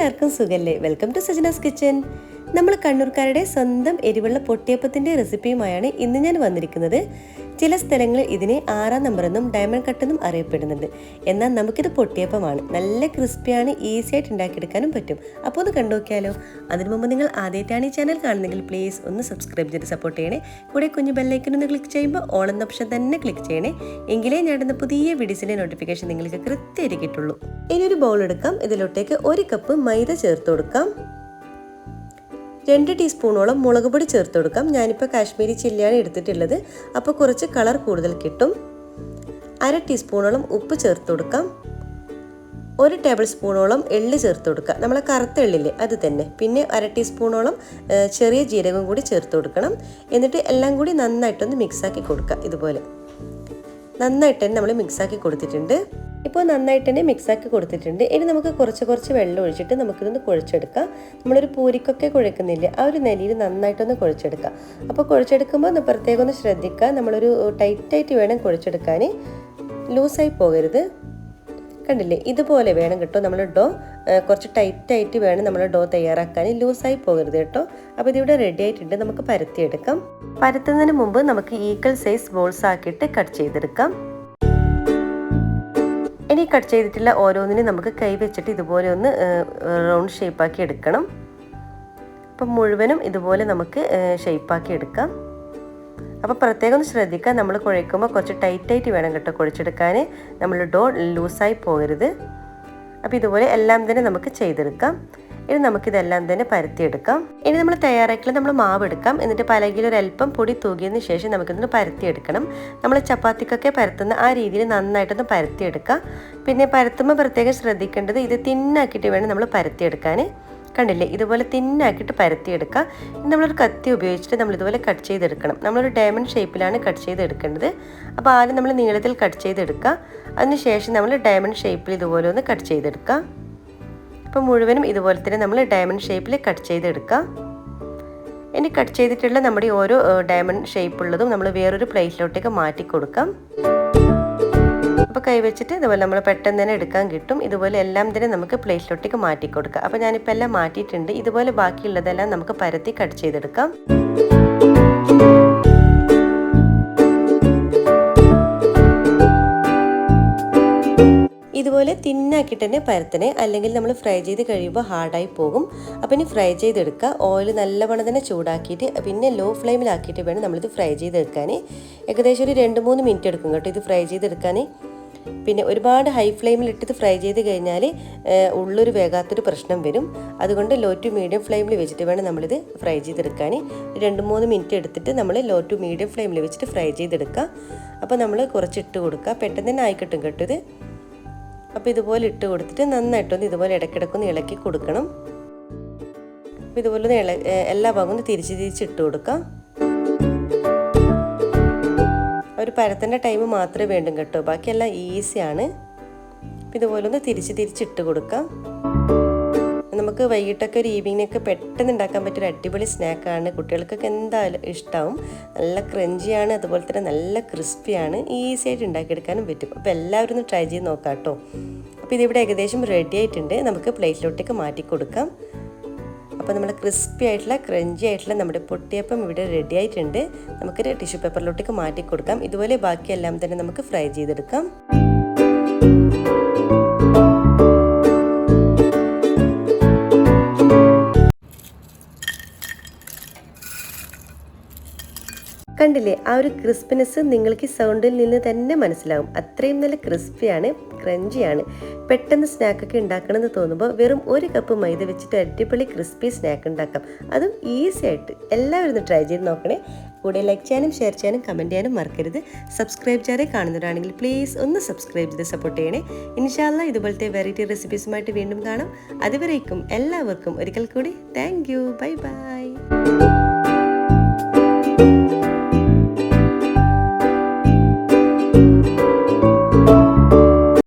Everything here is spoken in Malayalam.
എല്ലാവർക്കും സുഖല്ലേ? Welcome to Sajana's kitchen. നമ്മൾ കണ്ണൂർക്കാരുടെ സ്വന്തം എരിവുള്ള പൊട്ടിയപ്പത്തിൻ്റെ റെസിപ്പിയുമായാണ് ഇന്ന് ഞാൻ വന്നിരിക്കുന്നത്. ചില സ്ഥലങ്ങളിൽ ഇതിനെ 6-ാം നമ്പർ എന്നും ഡയമണ്ട് കട്ട് എന്നും അറിയപ്പെടുന്നുണ്ട്. എന്നാൽ നമുക്കിത് പൊട്ടിയപ്പമാണ്. നല്ല ക്രിസ്പിയാണ്, ഈസി ആയിട്ട് ഉണ്ടാക്കിയെടുക്കാനും പറ്റും. അപ്പോൾ ഒന്ന് കണ്ടു നോക്കിയാലോ. അതിനു മുമ്പ് നിങ്ങൾ ആദ്യമായിട്ടാണ് ഈ ചാനൽ കാണുന്നെങ്കിൽ പ്ലീസ് ഒന്ന് സബ്സ്ക്രൈബ് ചെയ്ത് സപ്പോർട്ട് ചെയ്യണേ. കൂടെ കുഞ്ഞു ബെല്ലൈക്കൻ ഒന്ന് ക്ലിക്ക് ചെയ്യുമ്പോൾ ഓൾ എന്ന ഓപ്ഷൻ തന്നെ ക്ലിക്ക് ചെയ്യണേ. എങ്കിലേ ഞാൻ ഇടുന്ന പുതിയ വീഡിയോസിൻ്റെ നോട്ടിഫിക്കേഷൻ നിങ്ങൾക്ക് കൃത്യമായിട്ട് കിട്ടുള്ളൂ. ഇനി ഒരു ബൗൾ എടുക്കാം. ഇതിലോട്ടേക്ക് 1 കപ്പ് മൈദ ചേർത്ത് കൊടുക്കാം. 2 ടീസ്പൂണോളം മുളക് പൊടി ചേർത്ത് കൊടുക്കാം. ഞാനിപ്പോൾ കാശ്മീരി ചില്ലിയാണ് എടുത്തിട്ടുള്ളത്, അപ്പോൾ കുറച്ച് കളർ കൂടുതൽ കിട്ടും. 1/2 ടീസ്പൂണോളം ഉപ്പ് ചേർത്ത് കൊടുക്കാം. 1 ടേബിൾ സ്പൂണോളം എള്ള് ചേർത്ത് കൊടുക്കുക, നമ്മളെ കറുത്ത എള്ളില്ലേ അത് തന്നെ. പിന്നെ 1/2 ടീസ്പൂണോളം ചെറിയ ജീരകം കൂടി ചേർത്ത് കൊടുക്കണം. എന്നിട്ട് എല്ലാം കൂടി നന്നായിട്ടൊന്ന് മിക്സാക്കി കൊടുക്കുക. ഇതുപോലെ നന്നായിട്ട് തന്നെ നമ്മൾ മിക്സാക്കി കൊടുത്തിട്ടുണ്ട്. ഇപ്പോൾ നന്നായിട്ട് തന്നെ മിക്സാക്കി കൊടുത്തിട്ടുണ്ട്. ഇനി നമുക്ക് കുറച്ച് വെള്ളം ഒഴിച്ചിട്ട് നമുക്കിതൊന്ന് കുഴച്ചെടുക്കാം. നമ്മളൊരു പൂരിക്കൊക്കെ കുഴക്കുന്നില്ല, ആ ഒരു നെലിയിൽ നന്നായിട്ടൊന്ന് കുഴച്ചെടുക്കാം. അപ്പോൾ കുഴച്ചെടുക്കുമ്പോൾ പ്രത്യേകം ഒന്ന് ശ്രദ്ധിക്കുക. നമ്മളൊരു ടൈറ്റായിട്ട് വേണം കുഴച്ചെടുക്കാൻ, ലൂസായി പോകരുത്. കണ്ടില്ലേ, ഇതുപോലെ വേണം കേട്ടോ. നമ്മൾ ഡോ കുറച്ച് ടൈറ്റായിട്ട് വേണം നമ്മൾ ഡോ തയ്യാറാക്കാൻ, ലൂസായി പോകരുത് കേട്ടോ. അപ്പോൾ ഇതിവിടെ റെഡി ആയിട്ടുണ്ട്. നമുക്ക് പരത്തിയെടുക്കാം. പരത്തുന്നതിന് മുമ്പ് നമുക്ക് ഈക്വൽ സൈസ് ബോൾസ് ആക്കിയിട്ട് കട്ട് ചെയ്തെടുക്കാം. ഇനി കട്ട് ചെയ്തിട്ടുള്ള ഓരോന്നിനും നമുക്ക് കൈ വെച്ചിട്ട് ഇതുപോലെ ഒന്ന് റൗണ്ട് ഷേപ്പാക്കി എടുക്കണം. അപ്പം മുഴുവനും ഇതുപോലെ നമുക്ക് ഷേപ്പാക്കി എടുക്കാം. അപ്പോൾ പ്രത്യേകം ഒന്ന് ശ്രദ്ധിക്കുക, നമ്മൾ കുഴയ്ക്കുമ്പോൾ കുറച്ച് ടൈറ്റായിട്ട് വേണം കേട്ടോ കുഴച്ചെടുക്കാൻ. നമ്മൾ ഡോ ലൂസായി പോകരുത്. അപ്പോൾ ഇതുപോലെ എല്ലാം തന്നെ നമുക്ക് ചെയ്തെടുക്കാം. ഇനി നമുക്കിതെല്ലാം തന്നെ പരത്തിയെടുക്കാം. ഇനി നമ്മൾ തയ്യാറാക്കിയാൽ നമ്മൾ മാവ് എടുക്കാം. എന്നിട്ട് പലകിൽ ഒരല്പം പൊടി തൂകിയതിന് ശേഷം നമുക്കിതൊന്ന് പരത്തിയെടുക്കണം. നമ്മൾ ചപ്പാത്തിക്കൊക്കെ പരത്തുന്ന ആ രീതിയിൽ നന്നായിട്ടൊന്ന് പരത്തിയെടുക്കാം. പിന്നെ പരത്തുമ്പോൾ പ്രത്യേകം ശ്രദ്ധിക്കേണ്ടത്, ഇത് തിന്നാക്കിയിട്ട് വേണം നമ്മൾ പരത്തിയെടുക്കാൻ. കണ്ടില്ലേ, ഇതുപോലെ തിന്നാക്കിയിട്ട് പരത്തിയെടുക്കുക. നമ്മളൊരു കത്തി ഉപയോഗിച്ചിട്ട് നമ്മളിതുപോലെ കട്ട് ചെയ്തെടുക്കണം. നമ്മളൊരു ഡയമണ്ട് ഷേപ്പിലാണ് കട്ട് ചെയ്തെടുക്കേണ്ടത്. അപ്പോൾ ആദ്യം നമ്മൾ നീളത്തിൽ കട്ട് ചെയ്തെടുക്കുക. അതിനുശേഷം നമ്മൾ ഡയമണ്ട് ഷേപ്പിൽ ഇതുപോലെ ഒന്ന് കട്ട് ചെയ്തെടുക്കുക. അപ്പോൾ മുഴുവനും ഇതുപോലെ തന്നെ നമ്മൾ ഡയമണ്ട് ഷേപ്പിൽ കട്ട് ചെയ്തെടുക്കുക. ഇനി കട്ട് ചെയ്തിട്ടുള്ള നമ്മുടെ ഓരോ ഡയമണ്ട് ഷേപ്പുള്ളതും നമ്മൾ വേറൊരു പ്ലേറ്റിലോട്ടേക്ക് മാറ്റി കൊടുക്കാം. അപ്പോൾ കൈവച്ചിട്ട് ഇതുപോലെ നമ്മൾ പെട്ടെന്ന് തന്നെ എടുക്കാൻ കിട്ടും. ഇതുപോലെ എല്ലാം തന്നെ നമുക്ക് പ്ലേറ്റിലോട്ടേക്ക് മാറ്റി കൊടുക്കാം. അപ്പോൾ ഞാനിപ്പോൾ എല്ലാം മാറ്റിയിട്ടുണ്ട്. ഇതുപോലെ ബാക്കിയുള്ളതെല്ലാം നമുക്ക് പരത്തി കട്ട് ചെയ്തെടുക്കാം. ഇതുപോലെ തിന്നാക്കിയിട്ട് തന്നെ പരത്തണേ, അല്ലെങ്കിൽ നമ്മൾ ഫ്രൈ ചെയ്ത് കഴിയുമ്പോൾ ഹാർഡായി പോകും. അപ്പോൾ ഇനി ഫ്രൈ ചെയ്തെടുക്കുക. ഓയിൽ നല്ലവണ്ണം തന്നെ ചൂടാക്കിയിട്ട് പിന്നെ ലോ ഫ്ലെയിമിലാക്കിയിട്ട് വേണം നമ്മളിത് ഫ്രൈ ചെയ്തെടുക്കാൻ. ഏകദേശം ഒരു 2-3 മിനിറ്റ് എടുക്കും കേട്ടോ ഇത് ഫ്രൈ ചെയ്തെടുക്കാൻ. പിന്നെ ഒരുപാട് ഹൈ ഫ്ലെയിമിലിട്ടിട്ട് ഫ്രൈ ചെയ്ത് കഴിഞ്ഞാൽ ഉള്ളൊരു വേഗാത്തൊരു പ്രശ്നം വരും. അതുകൊണ്ട് ലോ ടു മീഡിയം ഫ്ലെയിമിൽ വെച്ചിട്ട് വേണം നമ്മളിത് ഫ്രൈ ചെയ്തെടുക്കാൻ. 2-3 മിനിറ്റ് എടുത്തിട്ട് നമ്മൾ ലോ ടു മീഡിയം ഫ്ലെയിമിൽ വെച്ചിട്ട് ഫ്രൈ ചെയ്തെടുക്കുക. അപ്പോൾ നമ്മൾ കുറച്ച് ഇട്ട് കൊടുക്കുക, പെട്ടെന്ന് തന്നെ ആയിക്കിട്ടും കേട്ടോ ഇത്. അപ്പോൾ ഇതുപോലെ ഇട്ട് കൊടുത്തിട്ട് നന്നായിട്ടൊന്ന് ഇതുപോലെ ഇടയ്ക്കിടയ്ക്കൊന്ന് ഇളക്കി കൊടുക്കണം. അപ്പോൾ ഇതുപോലെ ഒന്ന് എല്ലാ ഭാഗവും തിരിച്ച് ഇട്ട് കൊടുക്കാം. ഒരു പരത്തേണ്ട ടൈം മാത്രമേ വേണ്ടും കേട്ടോ, ബാക്കിയെല്ലാം ഈസിയാണ്. അപ്പോൾ ഇതുപോലെ ഒന്ന് തിരിച്ചിട്ട് കൊടുക്കാം. നമുക്ക് വൈകിട്ടൊക്കെ ഒരു ഈവനിങ്ങിനൊക്കെ പെട്ടെന്ന് ഉണ്ടാക്കാൻ പറ്റിയൊരു അടിപൊളി സ്നാക്കാണ്. കുട്ടികൾക്കൊക്കെ എന്തായാലും ഇഷ്ടമാവും. നല്ല ക്രഞ്ചിയാണ്, അതുപോലെ തന്നെ നല്ല ക്രിസ്പിയാണ്. ഈസി ആയിട്ട് ഉണ്ടാക്കിയെടുക്കാനും പറ്റും. അപ്പോൾ എല്ലാവരും ഒന്ന് ട്രൈ ചെയ്ത് നോക്കാം കേട്ടോ. അപ്പോൾ ഇതിവിടെ ഏകദേശം റെഡി ആയിട്ടുണ്ട്. നമുക്ക് പ്ലേറ്റിലോട്ടേക്ക് മാറ്റി കൊടുക്കാം. അപ്പോൾ നമ്മുടെ ക്രിസ്പി ആയിട്ടുള്ള ക്രഞ്ചി ആയിട്ടുള്ള നമ്മുടെ പൊട്ടിയപ്പം ഇവിടെ റെഡി ആയിട്ടുണ്ട്. നമുക്കൊരു ടിഷ്യൂ പേപ്പറിലോട്ടേക്ക് മാറ്റി കൊടുക്കാം. ഇതുപോലെ ബാക്കിയെല്ലാം തന്നെ നമുക്ക് ഫ്രൈ ചെയ്തെടുക്കാം. കണ്ടില്ലേ, ആ ഒരു ക്രിസ്പിനെസ് നിങ്ങൾക്ക് സൗണ്ടിൽ നിന്ന് തന്നെ മനസ്സിലാവും. അത്രയും നല്ല ക്രിസ്പിയാണ്, ക്രഞ്ചിയാണ്. പെട്ടെന്ന് സ്നാക്കൊക്കെ ഉണ്ടാക്കണമെന്ന് തോന്നുമ്പോൾ വെറും 1 കപ്പ് മൈദ വെച്ചിട്ട് അടിപൊളി ക്രിസ്പി സ്നാക്ക് ഉണ്ടാക്കാം. അതും ഈസി ആയിട്ട്. എല്ലാവരും ഒന്ന് ട്രൈ ചെയ്ത് നോക്കണേ. കൂടെ ലൈക്ക് ചെയ്യാനും ഷെയർ ചെയ്യാനും കമൻറ്റ് ചെയ്യാനും മറക്കരുത്. സബ്സ്ക്രൈബ് ചെയ്യാതെ കാണുന്നവരാണെങ്കിൽ പ്ലീസ് ഒന്ന് സബ്സ്ക്രൈബ് ചെയ്ത് സപ്പോർട്ട് ചെയ്യണേ. ഇൻഷാ അല്ലാഹ് ഇതുപോലത്തെ വെറൈറ്റി റെസിപ്പീസുമായിട്ട് വീണ്ടും കാണാം. അതുവരേക്കും എല്ലാവർക്കും ഒരിക്കൽ കൂടി താങ്ക് യു. Bye bye.